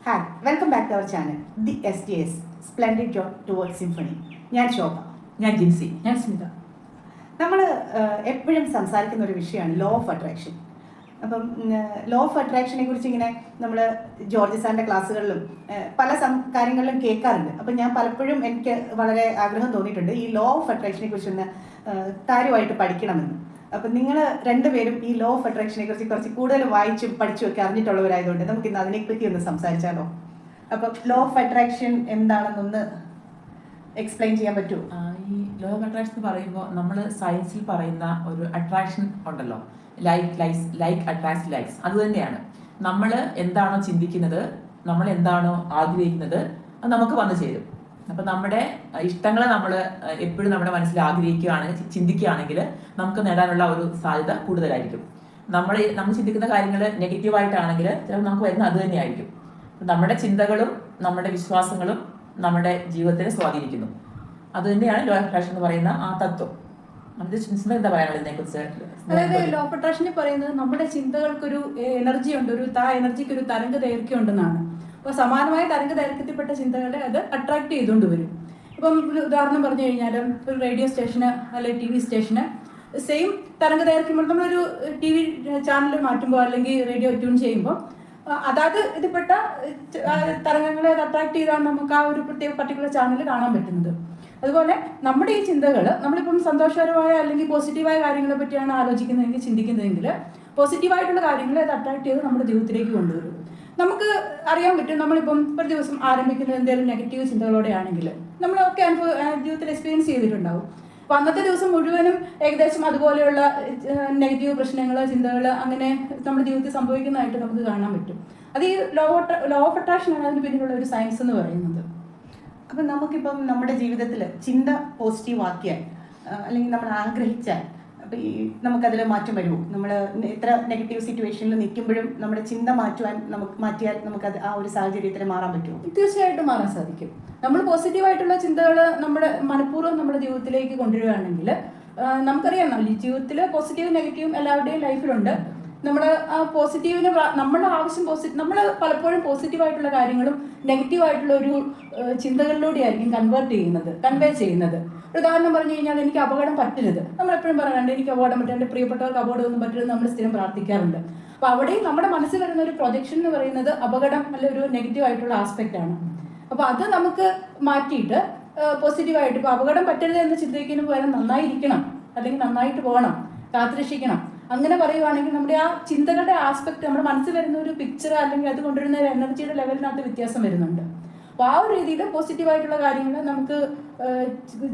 Hi, welcome back to our channel the STS splendid job towards symphony. ഞാൻ ശോഭ. ഞാൻ ജിൻസി. ഞാൻ സ്മിത. നമ്മൾ എപ്പോഴും സംസാരിക്കുന്ന ഒരു വിഷയമാണ് ലോ ഓഫ് അട്രാക്ഷൻ. അപ്പം ലോ ഓഫ് അട്രാക്ഷനെ കുറിച്ച് ഇങ്ങനെ നമ്മൾ ജോർജ് സാറിൻ്റെ ക്ലാസ്സുകളിലും പല കാര്യങ്ങളിലും കേൾക്കാറുണ്ട്. അപ്പം ഞാൻ പലപ്പോഴും എനിക്ക് വളരെ ആഗ്രഹം തോന്നിയിട്ടുണ്ട് ഈ ലോ ഓഫ് അട്രാക്ഷനെ കുറിച്ചൊന്ന് കാര്യമായിട്ട് പഠിക്കണമെന്ന്. അപ്പം നിങ്ങൾ രണ്ടുപേരും ഈ ലോ ഓഫ് അട്രാക്ഷനെ കുറിച്ച് കുറച്ച് കൂടുതൽ വായിച്ചും പഠിച്ചും ഒക്കെ അറിഞ്ഞിട്ടുള്ളവരായതുകൊണ്ട് നമുക്ക് ഇന്ന് അതിനെപ്പറ്റി ഒന്ന് സംസാരിച്ചാലോ? അപ്പം ലോ ഓഫ് അട്രാക്ഷൻ എന്താണെന്നൊന്ന് എക്സ്പ്ലെയിൻ ചെയ്യാൻ പറ്റുമോ? ഈ ലോ ഓഫ് അട്രാക്ഷൻ എന്ന് പറയുമ്പോൾ നമ്മൾ സയൻസിൽ പറയുന്ന ഒരു അട്രാക്ഷൻ ഉണ്ടല്ലോ, ലൈക്ക് അട്രാക്ട്സ് ലൈക്സ്. അത് തന്നെയാണ് നമ്മൾ എന്താണോ ചിന്തിക്കുന്നത്, നമ്മൾ എന്താണോ ആഗ്രഹിക്കുന്നത്, അത് നമുക്ക് വന്നു ചേരും. അപ്പം നമ്മുടെ ഇഷ്ടങ്ങൾ നമ്മൾ എപ്പോഴും നമ്മുടെ മനസ്സിൽ ആഗ്രഹിക്കുകയാണെങ്കിൽ, ചിന്തിക്കുകയാണെങ്കിൽ നമുക്ക് നേടാനുള്ള ഒരു സാധ്യത കൂടുതലായിരിക്കും. നമ്മൾ ചിന്തിക്കുന്ന കാര്യങ്ങൾ നെഗറ്റീവായിട്ടാണെങ്കിൽ ചിലപ്പോൾ നമുക്ക് വരുന്ന അത് തന്നെയായിരിക്കും. നമ്മുടെ ചിന്തകളും നമ്മുടെ വിശ്വാസങ്ങളും നമ്മുടെ ജീവിതത്തിനെ സ്വാധീനിക്കുന്നു. അത് തന്നെയാണ് ലോ ഓഫ് അട്രാക്ഷൻ എന്ന് പറയുന്ന ആ തത്വം. എന്താ പറയാനുള്ളത് ഇതിനെക്കുറിച്ച്? അതായത് ലോ ഓഫ് അട്രാക്ഷനിൽ പറയുന്നത് നമ്മുടെ ചിന്തകൾക്കൊരു എനർജി ഉണ്ട്, എനർജിക്ക് ഒരു തരംഗ ദൈർഘ്യം ഉണ്ടെന്നാണ്. അപ്പോൾ സമാനമായ തരംഗ ദൈർഘ്യത്തിൽപ്പെട്ട ചിന്തകളെ അത് അട്രാക്ട് ചെയ്തുകൊണ്ട് വരും. ഇപ്പം ഒരു ഉദാഹരണം പറഞ്ഞു കഴിഞ്ഞാൽ ഒരു റേഡിയോ സ്റ്റേഷന് അല്ലെങ്കിൽ TV സ്റ്റേഷന് സെയിം തരംഗ ദൈർഘ്യം നമ്മളൊരു TV ചാനൽ മാറ്റുമ്പോൾ അല്ലെങ്കിൽ റേഡിയോ ട്യൂൺ ചെയ്യുമ്പോൾ അതാത് ഇതിൽപ്പെട്ട തരംഗങ്ങളെ അത് അട്രാക്ട് ചെയ്താണ് നമുക്ക് ആ ഒരു പ്രത്യേക പർട്ടിക്കുലർ ചാനൽ കാണാൻ പറ്റുന്നത്. അതുപോലെ നമ്മുടെ ഈ ചിന്തകൾ നമ്മളിപ്പം സന്തോഷകരമായ അല്ലെങ്കിൽ പോസിറ്റീവായ കാര്യങ്ങളെ പറ്റിയാണ് ആലോചിക്കുന്നതെങ്കിൽ, ചിന്തിക്കുന്നതെങ്കിൽ പോസിറ്റീവായിട്ടുള്ള കാര്യങ്ങളെ അത് അട്രാക്ട് ചെയ്ത് നമ്മുടെ ജീവിതത്തിലേക്ക് കൊണ്ടുവരും. നമുക്ക് അറിയാൻ പറ്റും, നമ്മളിപ്പം ഒരു ദിവസം ആരംഭിക്കുന്നത് എന്തെങ്കിലും നെഗറ്റീവ് ചിന്തകളോടെ ആണെങ്കിൽ നമ്മളൊക്കെ ജീവിതത്തിൽ എക്സ്പീരിയൻസ് ചെയ്തിട്ടുണ്ടാവും. അപ്പോൾ അന്നത്തെ ദിവസം മുഴുവനും ഏകദേശം അതുപോലെയുള്ള നെഗറ്റീവ് പ്രശ്നങ്ങൾ, ചിന്തകൾ അങ്ങനെ നമ്മുടെ ജീവിതത്തിൽ സംഭവിക്കുന്നതായിട്ട് നമുക്ക് കാണാൻ പറ്റും. അത് ഈ ലോ ഓഫ് അട്രാക്ഷനാണ് അതിന് പിന്നിലുള്ള ഒരു സയൻസ് എന്ന് പറയുന്നത്. അപ്പം നമുക്കിപ്പം നമ്മുടെ ജീവിതത്തിൽ ചിന്ത പോസിറ്റീവ് ആക്കിയാൽ അല്ലെങ്കിൽ നമ്മൾ ആഗ്രഹിച്ചാൽ അപ്പം ഈ നമുക്കതിൽ മാറ്റം വരുമോ? നമ്മൾ എത്ര നെഗറ്റീവ് സിറ്റുവേഷനിൽ നിൽക്കുമ്പോഴും നമ്മുടെ ചിന്ത മാറ്റിയാൽ നമുക്കത് ആ ഒരു സാഹചര്യത്തിൽ മാറാൻ പറ്റുമോ? തീർച്ചയായിട്ടും മാറാൻ സാധിക്കും. നമ്മൾ പോസിറ്റീവായിട്ടുള്ള ചിന്തകൾ നമ്മുടെ മനഃപൂർവ്വം നമ്മുടെ ജീവിതത്തിലേക്ക് കൊണ്ടുവരികയാണെങ്കിൽ നമുക്കറിയാം, ജീവിതത്തിൽ പോസിറ്റീവും നെഗറ്റീവും എല്ലാവരുടെയും ലൈഫിലുണ്ട്. നമ്മൾ ആ പോസിറ്റീവിന് നമ്മുടെ ആവശ്യം നമ്മൾ പലപ്പോഴും പോസിറ്റീവായിട്ടുള്ള കാര്യങ്ങളും നെഗറ്റീവായിട്ടുള്ള ഒരു ചിന്തകളിലൂടെയായിരിക്കും കൺവേ ചെയ്യുന്നത്. ഒരു ഉദാഹരണം പറഞ്ഞു കഴിഞ്ഞാൽ, എനിക്ക് അപകടം പറ്റരുത്. നമ്മളെപ്പോഴും പറയാറുണ്ട് എനിക്ക് അപകടം പറ്റും, എൻ്റെ പ്രിയപ്പെട്ടവർക്ക് അപകടമൊന്നും പറ്റരുത് നമ്മൾ സ്ഥിരം പ്രാർത്ഥിക്കാറുണ്ട്. അപ്പോൾ അവിടെയും നമ്മുടെ മനസ്സിൽ വരുന്ന ഒരു പ്രൊജക്ഷൻ എന്ന് പറയുന്നത് അപകടം അല്ല ഒരു നെഗറ്റീവ് ആയിട്ടുള്ള ആസ്പെക്റ്റ് ആണ്. അപ്പോൾ അത് നമുക്ക് മാറ്റിയിട്ട് പോസിറ്റീവായിട്ട് ഇപ്പോൾ അപകടം പറ്റരുത് എന്ന് ചിന്തിക്കുന്നതിന് പകരം നന്നായിരിക്കണം അല്ലെങ്കിൽ നന്നായിട്ട് പോകണം, കാത്തുരക്ഷിക്കണം അങ്ങനെ പറയുവാണെങ്കിൽ നമ്മുടെ ആ ചിന്തകളുടെ ആസ്പെക്ട് നമ്മുടെ മനസ്സിൽ വരുന്ന ഒരു പിക്ചർ അല്ലെങ്കിൽ അത് കൊണ്ടുവരുന്ന ഒരു എനർജിയുടെ ലെവലിനകത്ത് വ്യത്യാസം വരുന്നുണ്ട്. അപ്പോൾ ആ ഒരു രീതിയിൽ പോസിറ്റീവായിട്ടുള്ള കാര്യങ്ങൾ നമുക്ക്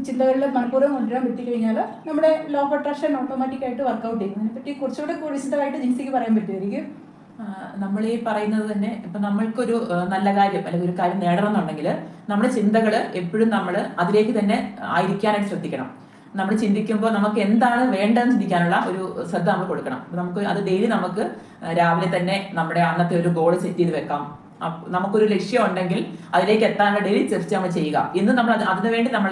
ചിന്തകളിൽ മനഃപൂർവ്വം കൊണ്ടുവരാൻ പറ്റിക്കഴിഞ്ഞാൽ നമ്മുടെ ലോ ഓഫ് അട്രാക്ഷൻ ഓട്ടോമാറ്റിക്കായിട്ട് വർക്കൗട്ട് ചെയ്യും. അതിനെപ്പറ്റി കുറച്ചുകൂടെ വിശദമായിട്ട് ജിൻസിക്ക് പറയാൻ പറ്റുമായിരിക്കും. നമ്മൾ ഈ പറയുന്നത് തന്നെ ഇപ്പം നമ്മൾക്കൊരു നല്ല കാര്യം അല്ലെങ്കിൽ ഒരു കാര്യം നേടണം എന്നുണ്ടെങ്കിൽ നമ്മുടെ ചിന്തകൾ എപ്പോഴും നമ്മൾ അതിലേക്ക് തന്നെ ആയിരിക്കാനായിട്ട് ശ്രദ്ധിക്കണം. നമ്മൾ ചിന്തിക്കുമ്പോൾ നമുക്ക് എന്താണ് വേണ്ടതെന്ന് ചിന്തിക്കാനുള്ള ഒരു ശ്രദ്ധ നമ്മൾ കൊടുക്കണം. നമുക്ക് അത് ഡെയിലി നമുക്ക് രാവിലെ തന്നെ നമ്മുടെ അന്നത്തെ ഒരു ഗോൾ സെറ്റ് ചെയ്ത് വെക്കാം. നമുക്കൊരു ലക്ഷ്യം ഉണ്ടെങ്കിൽ അതിലേക്ക് എത്താനുള്ള ഡെയിലി സ്റ്റെപ്സ് നമ്മൾ ചെയ്യുക. ഇന്ന് നമ്മൾ അതിനുവേണ്ടി നമ്മൾ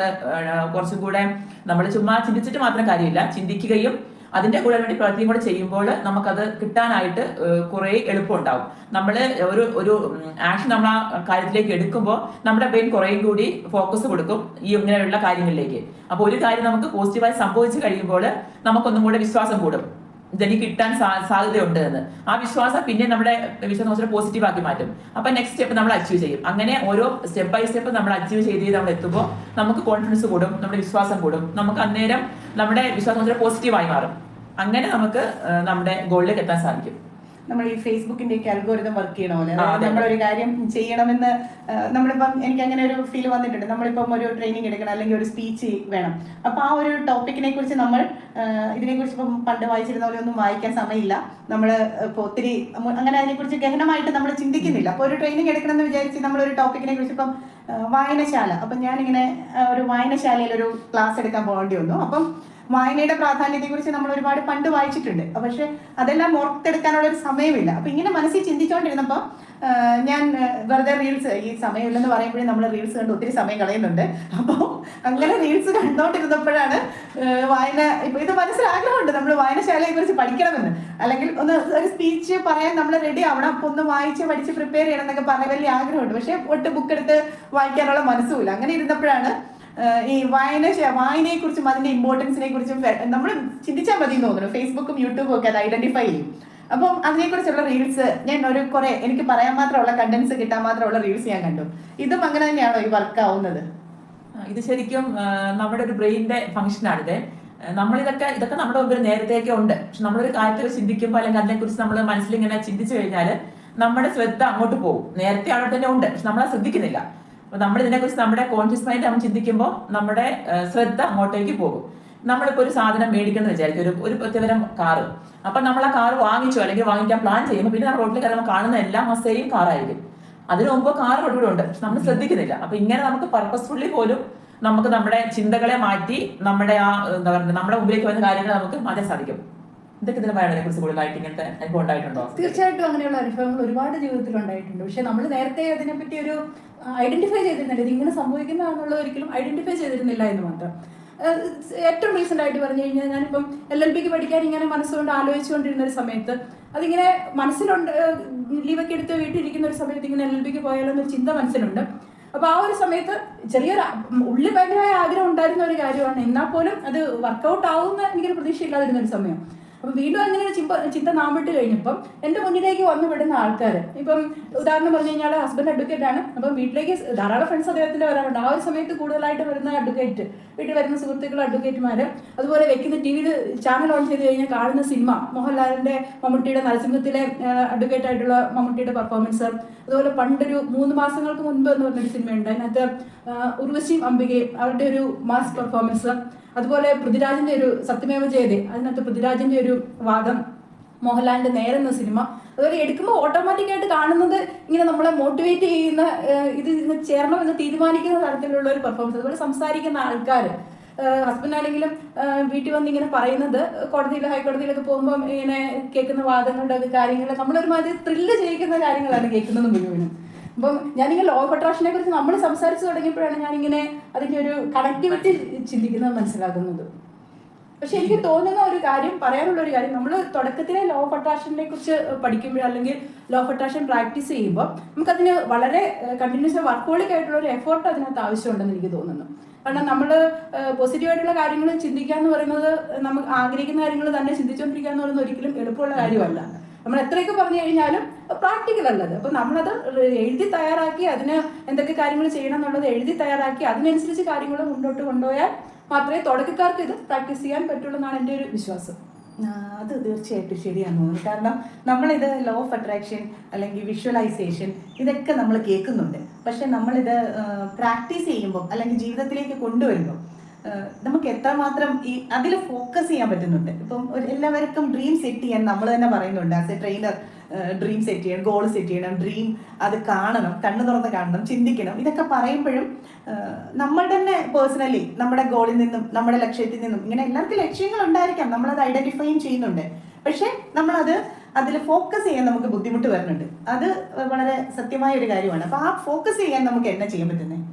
കുറച്ചും കൂടെ നമ്മൾ ചുമ്മാ ചിന്തിച്ചിട്ട് മാത്രം കാര്യമില്ല, ചിന്തിക്കുകയും അതിന്റെ കൂടെ വേണ്ടി പ്രവൃത്തിയും കൂടെ ചെയ്യുമ്പോൾ നമുക്കത് കിട്ടാനായിട്ട് കുറേ എളുപ്പമുണ്ടാവും. നമ്മൾ ഒരു ആക്ഷൻ നമ്മൾ ആ കാര്യത്തിലേക്ക് എടുക്കുമ്പോൾ നമ്മുടെ ബ്രെയിൻ കുറേയും കൂടി ഫോക്കസ് കൊടുക്കും ഈ ഇങ്ങനെയുള്ള കാര്യങ്ങളിലേക്ക്. അപ്പോൾ ഒരു കാര്യം നമുക്ക് പോസിറ്റീവായി സംഭവിച്ചു കഴിയുമ്പോൾ നമുക്കൊന്നും കൂടെ വിശ്വാസം കൂടും, ഇതെനിക്ക് കിട്ടാൻ സാധ്യതയുണ്ട് എന്ന്. ആ വിശ്വാസം പിന്നെ നമ്മുടെ വിശ്വാസം പോസിറ്റീവ് ആക്കി മാറ്റും. അപ്പൊ നെക്സ്റ്റ് സ്റ്റെപ്പ് നമ്മൾ അച്ചീവ് ചെയ്യും. അങ്ങനെ ഓരോ സ്റ്റെപ്പ് ബൈ സ്റ്റെപ്പ് നമ്മൾ അച്ചീവ് ചെയ്ത് നമ്മൾ എത്തുമ്പോൾ നമുക്ക് കോൺഫിഡൻസ് കൂടും, നമ്മുടെ വിശ്വാസം കൂടും. നമുക്ക് അന്നേരം നമ്മുടെ വിശ്വാസം പോസിറ്റീവായി മാറും. അങ്ങനെ നമുക്ക് നമ്മുടെ ഗോളിലേക്ക് എത്താൻ സാധിക്കും. നമ്മൾ ഈ ഫേസ്ബുക്കിന്റെ അൽഗോരിതം വർക്ക് ചെയ്യണ പോലെ നമ്മളൊരു കാര്യം ചെയ്യണമെന്ന് നമ്മളിപ്പം എനിക്ക് അങ്ങനെ ഒരു ഫീൽ വന്നിട്ടുണ്ട്. നമ്മളിപ്പം ഒരു ട്രെയിനിങ് എടുക്കണം അല്ലെങ്കിൽ ഒരു സ്പീച്ച് വേണം. അപ്പോൾ ആ ഒരു ടോപ്പിക്കിനെ കുറിച്ച് നമ്മൾ ഇതിനെക്കുറിച്ച് ഇപ്പം പണ്ട് വായിച്ചിരുന്ന പോലെ ഒന്നും വായിക്കാൻ സമയമില്ല. നമ്മൾ ഇപ്പോൾ ഒത്തിരി അങ്ങനെ അതിനെക്കുറിച്ച് ഗഹനമായിട്ട് നമ്മൾ ചിന്തിക്കുന്നില്ല. അപ്പോൾ ഒരു ട്രെയിനിങ് എടുക്കണമെന്ന് വിചാരിച്ച് നമ്മളൊരു ടോപ്പിക്കിനെ കുറിച്ച് ഇപ്പം വായനശാല, അപ്പം ഞാനിങ്ങനെ ഒരു വായനശാലയിൽ ഒരു ക്ലാസ് എടുക്കാൻ പോകേണ്ടി വന്നു. അപ്പം വായനയുടെ പ്രാധാന്യത്തെക്കുറിച്ച് നമ്മൾ ഒരുപാട് പണ്ട് വായിച്ചിട്ടുണ്ട്. പക്ഷെ അതെല്ലാം ഓർത്തെടുക്കാനുള്ള ഒരു സമയമില്ല. അപ്പൊ ഇങ്ങനെ മനസ്സിൽ ചിന്തിച്ചുകൊണ്ടിരുന്നപ്പോൾ ഞാൻ വെറുതെ റീൽസ്, ഈ സമയമില്ലെന്ന് പറയുമ്പോഴേ നമ്മൾ റീൽസ് കണ്ട് ഒത്തിരി സമയം കളയുന്നുണ്ട്. അപ്പോൾ അങ്ങനെ റീൽസ് കണ്ടോണ്ടിരുന്നപ്പോഴാണ് വായന, ഇപ്പൊ ഇത് മനസ്സിലാഗ്രഹമുണ്ട് നമ്മൾ വായനശാലയെ കുറിച്ച് പഠിക്കണമെന്ന്, അല്ലെങ്കിൽ ഒന്ന് ഒരു സ്പീച്ച് പറയാൻ നമ്മൾ റെഡി ആവണം, അപ്പൊ ഒന്ന് വായിച്ച് പഠിച്ച് പ്രിപ്പയർ ചെയ്യണം എന്നൊക്കെ പറഞ്ഞ വലിയ ആഗ്രഹമുണ്ട്. പക്ഷെ ഒട്ട് ബുക്ക് എടുത്ത് വായിക്കാനുള്ള മനസ്സുമില്ല. അങ്ങനെ ഇരുന്നപ്പോഴാണ് ഈ വായനയെ കുറിച്ചും അതിന്റെ ഇമ്പോർട്ടൻസിനെ കുറിച്ചും നമ്മൾ ചിന്തിച്ചാൽ മതി എന്ന് തോന്നുന്നു. ഫേസ്ബുക്കും യൂട്യൂബും ഒക്കെ അത് ഐഡന്റിഫൈ ചെയ്യും. അപ്പം അതിനെക്കുറിച്ചുള്ള റീൽസ് ഞാൻ കുറെ എനിക്ക് പറയാൻ മാത്രമുള്ള കണ്ടന്റ്സ് കിട്ടാൻ മാത്രമുള്ള റീൽസ് ഞാൻ കണ്ടു. ഇതും അങ്ങനെ തന്നെയാണോ ഈ വർക്ക് ആവുന്നത്? ഇത് ശരിക്കും നമ്മുടെ ഒരു ബ്രെയിനിന്റെ ഫംഗ്ഷനാണിത്. ഇതൊക്കെ നമ്മുടെ മുമ്പിൽ നേരത്തെയൊക്കെ ഉണ്ട്. പക്ഷെ നമ്മളൊരു കാര്യത്തിൽ ചിന്തിക്കുമ്പോൾ അല്ലെങ്കിൽ അതിനെക്കുറിച്ച് നമ്മൾ മനസ്സിലിങ്ങനെ ചിന്തിച്ചു കഴിഞ്ഞാൽ നമ്മുടെ ശ്രദ്ധ അങ്ങോട്ട് പോകും. നേരത്തെ അവിടെ തന്നെ ഉണ്ട്, പക്ഷെ നമ്മളത് ശ്രദ്ധിക്കുന്നില്ല. അപ്പൊ നമ്മൾ ഇതിനെക്കുറിച്ച് നമ്മുടെ കോൺഷ്യസ് മൈൻഡ് നമ്മൾ ചിന്തിക്കുമ്പോൾ നമ്മുടെ ശ്രദ്ധ അങ്ങോട്ടേക്ക് പോകും. നമ്മളിപ്പോൾ ഒരു സാധനം മേടിക്കണം വിചാരിക്കും, ഒരു പ്രത്യേകതരം കാറ്. അപ്പൊ നമ്മൾ ആ കാറ് വാങ്ങിച്ചോ അല്ലെങ്കിൽ വാങ്ങിക്കാൻ പ്ലാൻ ചെയ്യുമ്പോൾ പിന്നെ നമ്മൾ റോഡിൽ കയറുമ്പോൾ കാണുന്ന എല്ലാ സെയിം കാറായിരിക്കും. അതിനു മുമ്പ് കാർ റോഡിലൂടെ പക്ഷെ നമ്മൾ ശ്രദ്ധിക്കുന്നില്ല. അപ്പൊ ഇങ്ങനെ നമുക്ക് പർപ്പസ്ഫുള്ളി പോലും നമുക്ക് നമ്മുടെ ചിന്തകളെ മാറ്റി നമ്മുടെ എന്താ പറയുക നമ്മുടെ മുമ്പിലേക്ക് വരുന്ന കാര്യങ്ങൾ നമുക്ക് മാറ്റാൻ സാധിക്കും. ഇതൊക്കെ ഇതിനെ പറയാനെ കുറിച്ച് കൂടുതലായിട്ട് ഇങ്ങനത്തെ അനുഭവം ഉണ്ടായിട്ടുണ്ടോ? തീർച്ചയായിട്ടും അങ്ങനെയുള്ള അനുഭവങ്ങൾ ഒരുപാട് ജീവിതത്തിൽ ഉണ്ടായിട്ടുണ്ട്. പക്ഷെ നമ്മൾ നേരത്തെ അതിനെപ്പറ്റി ഒരു ഐഡന്റിഫൈ ചെയ്തിരുന്നില്ല, ഇത് ഇങ്ങനെ സംഭവിക്കുന്നതാണെന്നുള്ളത് ഒരിക്കലും ഐഡന്റിഫൈ ചെയ്തിരുന്നില്ല എന്ന് മാത്രം. ഏറ്റവും റീസെന്റ് ആയിട്ട് പറഞ്ഞു കഴിഞ്ഞാൽ ഞാനിപ്പം LLBക്ക് പഠിക്കാൻ ഇങ്ങനെ മനസ്സുകൊണ്ട് ആലോചിച്ചുകൊണ്ടിരുന്ന ഒരു സമയത്ത് അതിങ്ങനെ മനസ്സിലുണ്ട്, ലീവൊക്കെ എടുത്ത് വീട്ടിലിരിക്കുന്ന ഒരു സമയത്ത് ഇങ്ങനെ LLBക്ക് പോയാലോ എന്നൊരു ചിന്ത മനസ്സിലുണ്ട്. അപ്പൊ ആ ഒരു സമയത്ത് ചെറിയൊരു ഉള്ളിൽ ഭയങ്കരമായ ആഗ്രഹം ഉണ്ടായിരുന്ന ഒരു കാര്യമാണ്. എന്നാൽ പോലും അത് വർക്കൗട്ട് ആവുമെന്ന് എനിക്കൊരു പ്രതീക്ഷയില്ലാതിരുന്ന ഒരു സമയം. അപ്പം വീണ്ടും അങ്ങനെ ഒരു ചിന്ത നാമ്പിട്ട് കഴിഞ്ഞപ്പം എൻ്റെ മുന്നിലേക്ക് വന്നു വിടുന്ന ആൾക്കാർ, ഇപ്പം ഉദാഹരണം പറഞ്ഞു കഴിഞ്ഞാൽ ഹസ്ബൻഡ് അഡ്വക്കേറ്റ് ആണ്. അപ്പം വീട്ടിലേക്ക് ധാരാളം ഫ്രണ്ട്സ് അദ്ദേഹത്തിൻ്റെ വരാറുണ്ട്. ആ ഒരു സമയത്ത് കൂടുതലായിട്ട് വരുന്ന അഡ്വക്കേറ്റ്, വീട്ടിൽ വരുന്ന സുഹൃത്തുക്കൾ അഡ്വക്കേറ്റുമാർ, അതുപോലെ വെക്കുന്ന TV ചാനൽ ഓൺ ചെയ്ത് കഴിഞ്ഞാൽ കാണുന്ന സിനിമ, മോഹൻലാലിൻ്റെ മമ്മൂട്ടിയുടെ നരസിംഹത്തിലെ അഡ്വക്കേറ്റ് ആയിട്ടുള്ള മമ്മൂട്ടിയുടെ പെർഫോമൻസ്, അതുപോലെ പണ്ടൊരു 3 മാസങ്ങൾക്ക് മുൻപ് എന്ന് പറഞ്ഞൊരു സിനിമയുണ്ട്, അതിനകത്ത് ഉർവശിയും അംബികയും അവരുടെ ഒരു മാസ് പെർഫോമൻസ്, അതുപോലെ പൃഥ്വിരാജിന്റെ ഒരു സത്യമേവ ജയതേ, അതിനകത്ത് പൃഥ്വിരാജിന്റെ ഒരു വാദം, മോഹൻലാലിന്റെ നേരെന്ന സിനിമ, അതുപോലെ എടുക്കുമ്പോൾ ഓട്ടോമാറ്റിക്കായിട്ട് കാണുന്നത് ഇങ്ങനെ നമ്മളെ മോട്ടിവേറ്റ് ചെയ്യുന്ന, ഇത് ചേരണമെന്ന് തീരുമാനിക്കുന്ന തരത്തിലുള്ള ഒരു പെർഫോമൻസ്. അതുപോലെ സംസാരിക്കുന്ന ആൾക്കാർ, ഹസ്ബൻഡ് ആണെങ്കിലും വീട്ടിൽ വന്ന് ഇങ്ങനെ പറയുന്നത്, ഹൈക്കോടതിയിലൊക്കെ പോകുമ്പോൾ ഇങ്ങനെ കേൾക്കുന്ന വാദങ്ങളുടെ ഒക്കെ കാര്യങ്ങൾ നമ്മളൊരുമാതിരി ത്രില്ല് ചെയ്യിക്കുന്ന കാര്യങ്ങളാണ് കേൾക്കുന്നത് മുഴുവനും. അപ്പം ഞാനിങ്ങനെ ലോ ഓഫ് അട്രാക്ഷനെ കുറിച്ച് നമ്മൾ സംസാരിച്ചു തുടങ്ങിയപ്പോഴാണ് ഞാനിങ്ങനെ അതിൻ്റെ ഒരു കണക്ടിവിറ്റി ചിന്തിക്കുന്നത് മനസ്സിലാക്കുന്നത്. പക്ഷെ എനിക്ക് തോന്നുന്ന ഒരു കാര്യം, പറയാനുള്ള ഒരു കാര്യം, നമ്മൾ തുടക്കത്തിലെ ലോ ഓഫ് അട്രാക്ഷനെ കുറിച്ച് പഠിക്കുമ്പോൾ അല്ലെങ്കിൽ ലോ ഓഫ് അട്രാക്ഷൻ പ്രാക്ടീസ് ചെയ്യുമ്പോൾ നമുക്കതിന് വളരെ കണ്ടിന്യൂസ് വർക്കോളിക് ആയിട്ടുള്ള ഒരു എഫേർട്ട് അതിനകത്ത് ആവശ്യമുണ്ടെന്ന് എനിക്ക് തോന്നുന്നു. കാരണം നമ്മൾ പോസിറ്റീവായിട്ടുള്ള കാര്യങ്ങൾ ചിന്തിക്കുക എന്ന് പറയുന്നത്, നമുക്ക് ആഗ്രഹിക്കുന്ന കാര്യങ്ങൾ തന്നെ ചിന്തിച്ചുകൊണ്ടിരിക്കുക എന്ന് പറയുന്നത് ഒരിക്കലും എളുപ്പമുള്ള കാര്യമല്ല. നമ്മൾ എത്രയൊക്കെ പറഞ്ഞു കഴിഞ്ഞാലും പ്രാക്ടിക്കൽ അല്ലത്. അപ്പം നമ്മളത് എഴുതി തയ്യാറാക്കി, അതിന് എന്തൊക്കെ കാര്യങ്ങൾ ചെയ്യണം എന്നുള്ളത് എഴുതി തയ്യാറാക്കി അതിനനുസരിച്ച് കാര്യങ്ങൾ മുന്നോട്ട് കൊണ്ടുപോയാൽ മാത്രമേ തുടക്കക്കാർക്ക് ഇത് പ്രാക്ടീസ് ചെയ്യാൻ പറ്റുള്ളൂ എന്നാണ് എൻ്റെ ഒരു വിശ്വാസം. അത് തീർച്ചയായിട്ടും ശരിയാണ്. കാരണം നമ്മളിത് ലോ ഓഫ് അട്രാക്ഷൻ അല്ലെങ്കിൽ വിഷ്വലൈസേഷൻ ഇതൊക്കെ നമ്മൾ കേൾക്കുന്നുണ്ട്. പക്ഷെ നമ്മളിത് പ്രാക്ടീസ് ചെയ്യുമ്പോൾ അല്ലെങ്കിൽ ജീവിതത്തിലേക്ക് കൊണ്ടുവരുമ്പോൾ നമുക്ക് എത്രമാത്രം അതിൽ ഫോക്കസ് ചെയ്യാൻ പറ്റുന്നുണ്ട്. ഇപ്പം എല്ലാവർക്കും ഡ്രീം സെറ്റ് ചെയ്യാൻ നമ്മൾ തന്നെ പറയുന്നുണ്ട്. As A trainer dream set ചെയ്യണം, ഗോൾ സെറ്റ് ചെയ്യണം, ഡ്രീം അത് കാണണം, കണ്ണു തുറന്ന് കാണണം, ചിന്തിക്കണം. ഇതൊക്കെ പറയുമ്പോഴും നമ്മൾ തന്നെ പേഴ്സണലി നമ്മുടെ ഗോളിൽ നിന്നും നമ്മുടെ ലക്ഷ്യത്തിൽ നിന്നും, ഇങ്ങനെ എല്ലാവർക്കും ലക്ഷ്യങ്ങൾ ഉണ്ടായിരിക്കാം, നമ്മളത് ഐഡന്റിഫൈയും ചെയ്യുന്നുണ്ട്. പക്ഷെ നമ്മളത് അതിൽ ഫോക്കസ് ചെയ്യാൻ നമുക്ക് ബുദ്ധിമുട്ട് വരുന്നുണ്ട്. അത് വളരെ സത്യമായ ഒരു കാര്യമാണ്. അപ്പോൾ ആ ഫോക്കസ് ചെയ്യാൻ നമുക്ക് എന്നാ ചെയ്യാൻ പറ്റുന്നത്?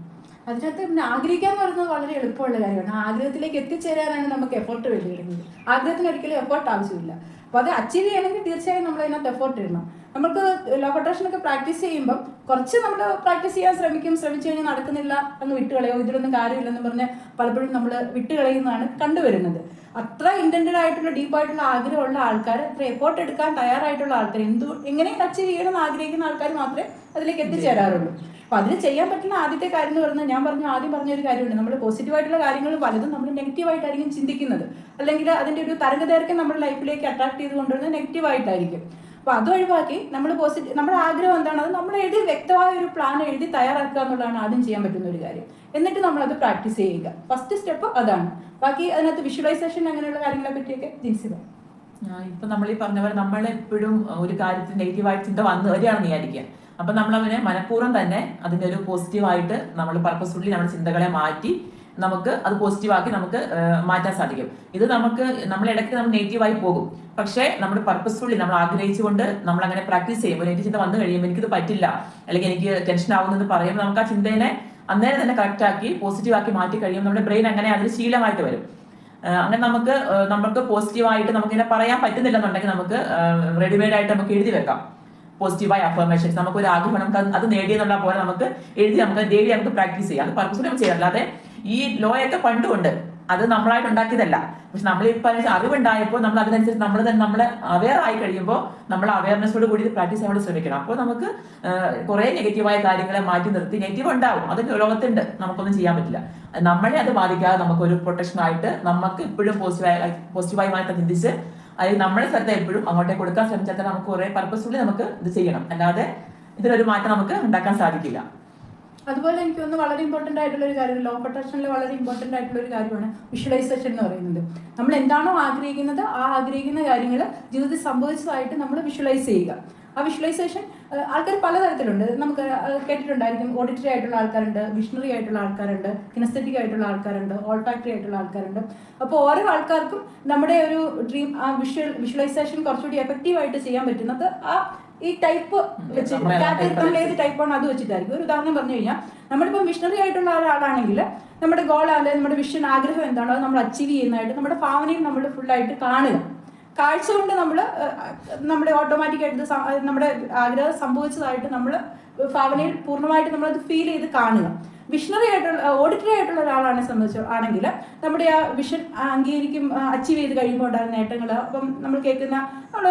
അതിനകത്ത് പിന്നെ ആഗ്രഹിക്കുക എന്ന് പറയുന്നത് വളരെ എളുപ്പമുള്ള കാര്യമാണ്. ആഗ്രഹത്തിലേക്ക് എത്തിച്ചേരാനാണ് നമുക്ക് എഫേർട്ട് വേണ്ടിയിരുന്നത്. ആഗ്രഹത്തിന് ഒരിക്കലും എഫേർട്ട് ആവശ്യമില്ല. അപ്പോൾ അത് അച്ചീവ് ചെയ്യണമെങ്കിൽ തീർച്ചയായും നമ്മൾ അതിനകത്ത് എഫേർട്ട് ഇടണം. നമുക്ക് ലോ ഓഫ് അട്രാക്ഷനൊക്കെ പ്രാക്ടീസ് ചെയ്യുമ്പോൾ കുറച്ച് നമ്മൾ പ്രാക്ടീസ് ചെയ്യാൻ ശ്രമിച്ചു കഴിഞ്ഞാൽ നടക്കുന്നില്ല, അങ്ങ് വിട്ടുകളയോ, ഇതിലൊന്നും കാര്യമില്ലെന്ന് പറഞ്ഞ് പലപ്പോഴും നമ്മൾ വിട്ടുകളയുന്നതാണ് കണ്ടുവരുന്നത്. അത്ര ഇൻറ്റൻറ്റഡ് ആയിട്ടുള്ള ഡീപ്പായിട്ടുള്ള ആഗ്രഹമുള്ള ആൾക്കാർ, അത്ര എഫേർട്ട് എടുക്കാൻ തയ്യാറായിട്ടുള്ള ആൾക്കാർ, എങ്ങനെയും അച്ചീവ് ചെയ്യണമെന്ന് ആഗ്രഹിക്കുന്ന ആൾക്കാർ മാത്രമേ അതിലേക്ക് എത്തിച്ചേരാറുള്ളൂ. അപ്പോൾ അതിന് ചെയ്യാൻ പറ്റുന്ന ആദ്യത്തെ കാര്യം എന്ന് പറഞ്ഞാൽ, ഞാൻ ആദ്യം പറഞ്ഞൊരു കാര്യമുണ്ട്, നമ്മൾ പോസിറ്റീവായിട്ടുള്ള കാര്യങ്ങൾ പലതും നമ്മൾ നെഗറ്റീവായിട്ടായിരിക്കും ചിന്തിക്കുന്നത്, അല്ലെങ്കിൽ അതിൻ്റെ ഒരു തരംഗദൈർഘ്യം നമ്മുടെ ലൈഫിലേക്ക് അട്രാക്ട് ചെയ്ത് കൊണ്ടുവരുന്നത് നെഗറ്റീവായിട്ടായിരിക്കും. അപ്പോൾ അത് ഒഴിവാക്കി നമ്മൾ നമ്മുടെ ആഗ്രഹം എന്താണ്, അത് നമ്മൾ എഴുതി വ്യക്തമായ ഒരു പ്ലാൻ എഴുതി തയ്യാറാക്കുക എന്നുള്ളതാണ് ആദ്യം ചെയ്യാൻ പറ്റുന്ന ഒരു കാര്യം. എന്നിട്ട് നമ്മളത് പ്രാക്ടീസ് ചെയ്യുക. ഫസ്റ്റ് സ്റ്റെപ്പ് അതാണ്. ബാക്കി അതിനകത്ത് വിഷ്വലൈസേഷൻ അങ്ങനെയുള്ള കാര്യങ്ങളെ പറ്റിയൊക്കെ ജിൻസി പറയും. ഇപ്പൊ നമ്മൾ ഈ പറഞ്ഞ പോലെ നമ്മളെപ്പോഴും ഒരു കാര്യത്തിൽ നെഗറ്റീവായിട്ട് ചിന്ത വന്നു വരികയാണെന്ന് വിചാരിക്കുക. അപ്പൊ നമ്മൾ അവനെ മനഃപൂർവ്വം തന്നെ അതിന്റെ ഒരു പോസിറ്റീവായിട്ട് നമ്മൾ പർപ്പസ്ഫുള്ളി നമ്മുടെ ചിന്തകളെ മാറ്റി നമുക്ക് അത് പോസിറ്റീവാക്കി നമുക്ക് മാറ്റാൻ സാധിക്കും. ഇത് നമ്മളിടയ്ക്ക് നമ്മൾ നെഗറ്റീവായി പോകും. പക്ഷേ നമ്മൾ പർപ്പസ്ഫുള്ളി നമ്മൾ ആഗ്രഹിച്ചുകൊണ്ട് നമ്മൾ അങ്ങനെ പ്രാക്ടീസ് ചെയ്യുമ്പോൾ നെഗറ്റീവ് ചിന്ത വന്നു കഴിയുമ്പോൾ എനിക്കിത് പറ്റില്ല, അല്ലെങ്കിൽ എനിക്ക് ടെൻഷൻ ആവുന്നത് പറയുമ്പോൾ നമുക്ക് ആ ചിന്തേനെ അന്നേരം തന്നെ കറക്റ്റ് ആക്കി പോസിറ്റീവാക്കി മാറ്റി കഴിയുമ്പോൾ നമ്മുടെ ബ്രെയിൻ അങ്ങനെ അതിന് ശീലമായിട്ട് വരും. അങ്ങനെ നമുക്ക് പോസിറ്റീവായിട്ട് നമുക്കിങ്ങനെ പറയാൻ പറ്റുന്നില്ലെന്നുണ്ടെങ്കിൽ നമുക്ക് റെഡിമെയ്ഡ് ആയിട്ട് നമുക്ക് എഴുതി വെക്കാം പോസിറ്റീവായ അഫർമേഷൻസ്. നമുക്ക് ഒരു ആഗ്രഹം നമുക്ക് അത് നേടിയെന്നുള്ള പോലെ നമുക്ക് എഴുതി നമുക്ക് ഡെയിലി നമുക്ക് പ്രാക്ടീസ് ചെയ്യാം. അത് പർപ്പസ്ഫുള്ളി നമുക്ക് ചെയ്യാം. അല്ലാതെ ഈ ലോ ഒക്കെ പണ്ടുണ്ട്, അത് നമ്മളായിട്ട് ഉണ്ടാക്കിയതല്ല. പക്ഷെ നമ്മളിപ്പോൾ അറിവുണ്ടായപ്പോൾ നമ്മൾ അതിനനുസരിച്ച് നമ്മൾ അവെയർ ആയി കഴിയുമ്പോൾ നമ്മൾ അവയർനെസ്സോട് കൂടി പ്രാക്ടീസ് ചെയ്യാൻ വേണ്ടി ശ്രമിക്കണം. അപ്പോൾ നമുക്ക് കുറെ നെഗറ്റീവായ കാര്യങ്ങളെ മാറ്റി നിർത്തി, നെഗറ്റീവ് ഉണ്ടാവും, അത് ലോകത്തുണ്ട്, നമുക്കൊന്നും ചെയ്യാൻ പറ്റില്ല. നമ്മളെ അത് ബാധിക്കാതെ നമുക്കൊരു പ്രൊട്ടക്ഷൻ ആയിട്ട് നമുക്ക് ഇപ്പോഴും പോസിറ്റീവായി മാറ്റി ചിന്തിച്ച് അത് നമ്മുടെ ശ്രദ്ധ എപ്പോഴും അങ്ങോട്ടേക്ക് കൊടുക്കാൻ ശ്രമിച്ചാൽ നമുക്ക് കുറെ പർപ്പസ്ഫുള്ളി നമുക്ക് ഇത് ചെയ്യണം. അല്ലാതെ ഇതിലൊരു മാറ്റം നമുക്ക് ഉണ്ടാക്കാൻ സാധിക്കില്ല. അതുപോലെ എനിക്ക് തോന്നുന്നു വളരെ ഇമ്പോർട്ടൻ്റ് ആയിട്ടുള്ള ഒരു കാര്യം, ലോ ഓഫ് അട്രാക്ഷനിൽ വളരെ ഇമ്പോർട്ടൻ്റ് ആയിട്ടുള്ള ഒരു കാര്യമാണ് വിഷ്വലൈസേഷൻ എന്ന് പറയുന്നത്. നമ്മൾ എന്താണോ ആഗ്രഹിക്കുന്നത് ആ ആഗ്രഹിക്കുന്ന കാര്യങ്ങൾ ജീവിതത്തിൽ സംഭവിച്ചതായിട്ട് നമ്മൾ വിഷ്വലൈസ് ചെയ്യുക. ആ വിഷ്വലൈസേഷൻ ആൾക്കാർ പലതരത്തിലുണ്ട്. നമുക്ക് കേട്ടിട്ടുണ്ടായിരിക്കും, ഓഡിറ്ററി ആയിട്ടുള്ള ആൾക്കാരുണ്ട്, വിഷണറി ആയിട്ടുള്ള ആൾക്കാരുണ്ട്, കിനസ്തെറ്റിക് ആയിട്ടുള്ള ആൾക്കാരുണ്ട്, ഓൾഫാക്ടറി ആയിട്ടുള്ള ആൾക്കാരുണ്ട്. അപ്പോൾ ഓരോ ആൾക്കാർക്കും നമ്മുടെ ഒരു ഡ്രീം ആ വിഷ്വലൈസേഷൻ കുറച്ചുകൂടി എഫക്റ്റീവായിട്ട് ചെയ്യാൻ പറ്റുന്നത് ഈ ടൈപ്പ് വെച്ച് നമ്മൾ ഏത് ടൈപ്പാണ് അത് വെച്ചിട്ടായിരിക്കും. ഒരു ഉദാഹരണം പറഞ്ഞു കഴിഞ്ഞാൽ, നമ്മളിപ്പം വിഷണറി ആയിട്ടുള്ള ഒരാളാണെങ്കിൽ നമ്മുടെ ഗോൾ അല്ലെങ്കിൽ നമ്മുടെ വിഷൻ ആഗ്രഹം എന്താണോ അത് നമ്മൾ അച്ചീവ് ചെയ്യുന്നതായിട്ട് നമ്മുടെ ഭാവനയും നമ്മൾ ഫുള്ളായിട്ട് കാണുക. കാഴ്ച കൊണ്ട് നമ്മുടെ ഓട്ടോമാറ്റിക്കായിട്ട് നമ്മുടെ ആഗ്രഹം സംഭവിച്ചതായിട്ട് നമ്മൾ ഭാവനയിൽ പൂർണ്ണമായിട്ട് നമ്മളത് ഫീൽ ചെയ്ത് കാണുക. വിഷണറി ആയിട്ടുള്ള ഓഡിറ്ററി ആയിട്ടുള്ള ഒരാളാണ് ആണെങ്കിൽ നമ്മുടെ ആ വിഷൻ അംഗീകരിക്കും അച്ചീവ് ചെയ്ത് കഴിയുമ്പോൾ ഉണ്ടാകുന്ന നേട്ടങ്ങൾ. അപ്പം നമ്മൾ കേൾക്കുന്ന നമ്മൾ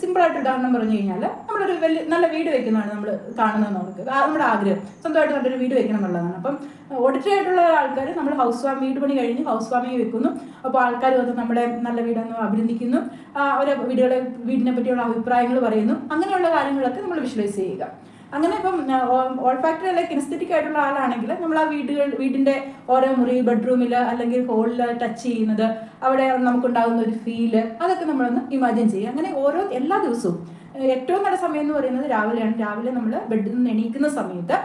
സിമ്പിളായിട്ട് ഉദാഹരണം പറഞ്ഞു കഴിഞ്ഞാൽ, നമ്മളൊരു നല്ല വീട് വെക്കുന്നതാണ് നമ്മൾ കാണുന്നത്. നമ്മുടെ ആഗ്രഹം സ്വന്തമായിട്ട് നല്ലൊരു വീട് വെക്കണം എന്നുള്ളതാണ്. അപ്പം ഓഡിറ്ററി ആയിട്ടുള്ള ആൾക്കാർ നമ്മൾ വീട് പണി കഴിഞ്ഞ് ഹൗസ് വാമിങ് വെക്കുന്നു. അപ്പോൾ ആൾക്കാർ വന്ന് നമ്മുടെ നല്ല വീടെന്ന് അഭിനന്ദിക്കുന്നു, അവരെ വീടിനെ പറ്റിയുള്ള അഭിപ്രായങ്ങൾ പറയുന്നു. അങ്ങനെയുള്ള കാര്യങ്ങളൊക്കെ നമ്മൾ വിഷ്വലൈസ് ചെയ്യുക. അങ്ങനെ ഇപ്പം ഓൾഫാക്ടറി അല്ലെങ്കിൽ കിനസ്തെറ്റിക് ആയിട്ടുള്ള ആളാണെങ്കിൽ നമ്മൾ ആ വീടിന്റെ ഓരോ മുറി, ബെഡ്റൂമിൽ അല്ലെങ്കിൽ ഹോളിൽ ടച്ച് ചെയ്യുന്നത്, അവിടെ നമുക്കുണ്ടാകുന്ന ഒരു ഫീല്, അതൊക്കെ നമ്മളൊന്ന് ഇമാജിൻ ചെയ്യുക. അങ്ങനെ എല്ലാ ദിവസവും ഏറ്റവും നല്ല സമയം എന്ന് പറയുന്നത് രാവിലെയാണ്. രാവിലെ നമ്മൾ ബെഡിൽ നിന്ന് എണീക്കുന്ന സമയത്ത്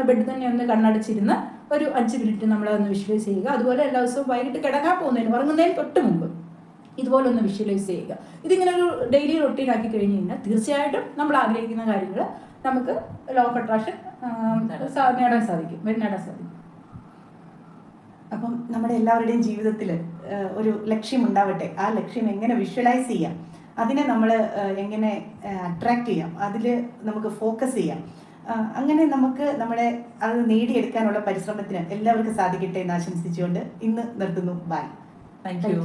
ബെഡിൽ തന്നെ ഒന്ന് കണ്ണടച്ചിരുന്ന് ഒരു 5 മിനിറ്റ് നമ്മളതൊന്ന് വിഷ്വലൈസ് ചെയ്യുക. അതുപോലെ എല്ലാ ദിവസവും വൈകിട്ട് കിടക്കാൻ പോകുന്നതിന് ഉറങ്ങുന്നതിന് തൊട്ട് മുമ്പ് ഇതുപോലെ ഒന്ന് വിഷ്വലൈസ് ചെയ്യുക. ഇതിങ്ങനെ ഒരു ഡെയിലി റൊട്ടീൻ ആക്കി കഴിഞ്ഞ് കഴിഞ്ഞാൽ തീർച്ചയായിട്ടും നമ്മൾ ആഗ്രഹിക്കുന്ന കാര്യങ്ങൾ നമുക്ക് ലോ ഓഫ് അട്രാക്ഷൻ നേടാൻ സാധിക്കും. അപ്പം നമ്മുടെ എല്ലാവരുടെയും ജീവിതത്തിൽ ഒരു ലക്ഷ്യം ഉണ്ടാവട്ടെ. ആ ലക്ഷ്യം എങ്ങനെ വിഷ്വലൈസ് ചെയ്യാം, അതിനെ നമ്മൾ എങ്ങനെ അട്രാക്ട് ചെയ്യാം, അതിൽ നമുക്ക് ഫോക്കസ് ചെയ്യാം. അങ്ങനെ നമുക്ക് നമ്മുടെ അത് നേടിയെടുക്കാനുള്ള പരിശ്രമത്തിന് എല്ലാവർക്കും സാധിക്കട്ടെ എന്ന് ആശംസിച്ചുകൊണ്ട് ഇന്ന് നിർത്തുന്നു. ബൈ. Thank you.